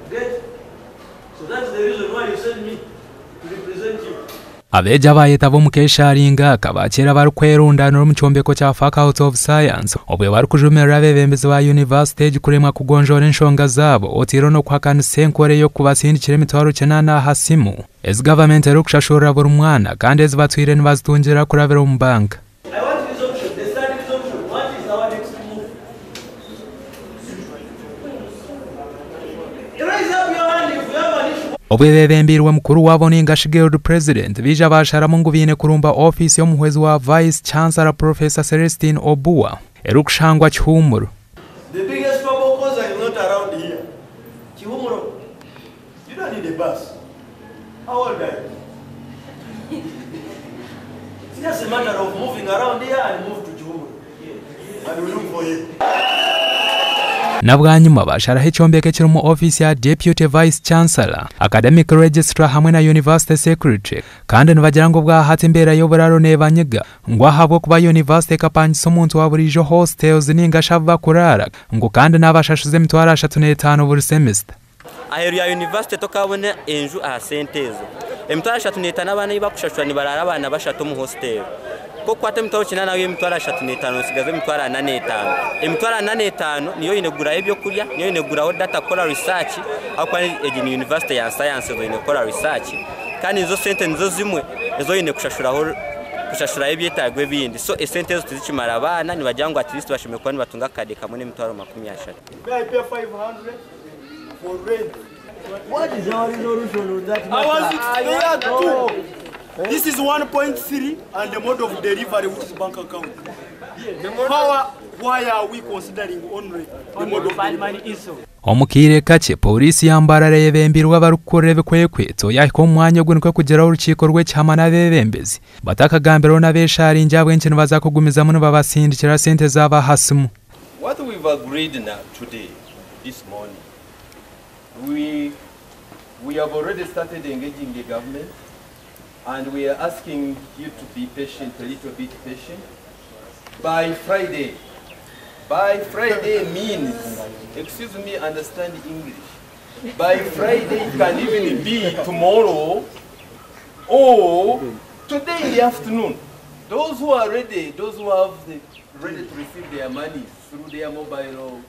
So that's the reason why you sent me to represent you. Abeegi bayetaba omukesharinga kabakera barikwerundanira mu kyombeko kya Faculty of Science obwe barikujumirira abebembezi ba university egikuremwa kugonjora enshonga zabo otiro no kuhakanisa enkore yo kubasindikira emitwaro 9 aha simu ezi gavumenti erikushashurira buri mwana kandi ezi batwire nibazitungira kurabira omu banka. Obwe bebembirwe mukuru wabo ningashigeru president bija basharamu ngubine kurumba office y'omuhwezi wa vice chancellor Professor Celestine Obwa erukushangwa Kihumuro. The biggest trouble cause is not around here. Kihumuro, you don't need a bus. How old are you? It's just a matter of moving around here and move to Kihumuro. And we look for you. Nabwanyuma basharaho ekyombeko ekiri mu office ya Deputy Vice Chancellor, Academic Registrar hamwe na University Secretary kandi nibagira ngo bwahati imbere y'oburaro nebanyiga ngo ahabwo kuba University kapangisa omuntu wa burijo hostels ningasha kurara ngo kandi nabashashuze emitwaro 35 buri semester. Aheru ya University tokabone enju aha sente ezo emitwaro 35 abana bakushashura ni barara abana bashatu mu hostel ko kwata emitwaro 9 nayo emitwaro 35 sigaze emitwaro 85 emitwaro 85 niyo inegura ebyo kurya niyo inegura data cola research akwa ejini University ya Science zo inekora research kandi izo sente nizo zimwe ezo ine kushashura ebyetagwe bindi so esente ezo tizikimara abana nibajyango at least bashime kwa nibatunga kade kamwe emitwaro 50. I pay 500 for rent. What is your resolution on that? This is 1.3 and the mode of delivery which is bank account. Why are we considering only the mode of delivery? Omukire kache polisi ya Mbarara yebembirwa barukorebe kwekweto yahiko umwanya gwe kugera urukiko rw'ecyama n'abebembezi batakagambiro n'abesharinga abwenke nibaza kugumizamu n'ababasindikira sente zaba hasimu. What we've agreed now today this morning, we have already started engaging the government. And we are asking you to be patient, a little bit patient. By Friday means, excuse me, understand English. By Friday it can even be tomorrow or today in the afternoon. Those who are ready, those who have ready to receive their money through their mobile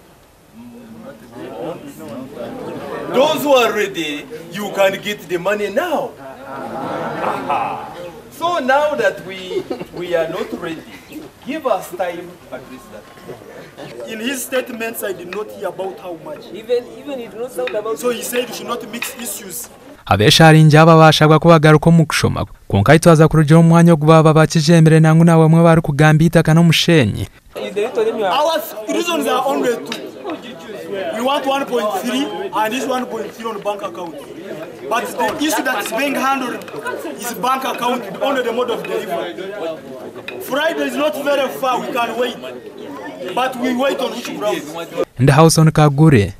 those who are ready, you can get the money now. So now that we are not ready, give us time to address that. In his statements, I did not hear about how much. Even he did not sound about. So he said you should not mix issues. Abesharinga abashagwa kubagaruka mu kushoma konka itwaza kurujya umwanya wo kubaba bakijemere nangu na bamwe bari kugambita kana mushenyi. Our reasons are only two. We want 1.3 and this 1.3 on the bank account. But the issue that is being handled is bank account, only the mode of delivery. Friday is not very far, we can wait. But we wait on which grounds. In the house on Kagure.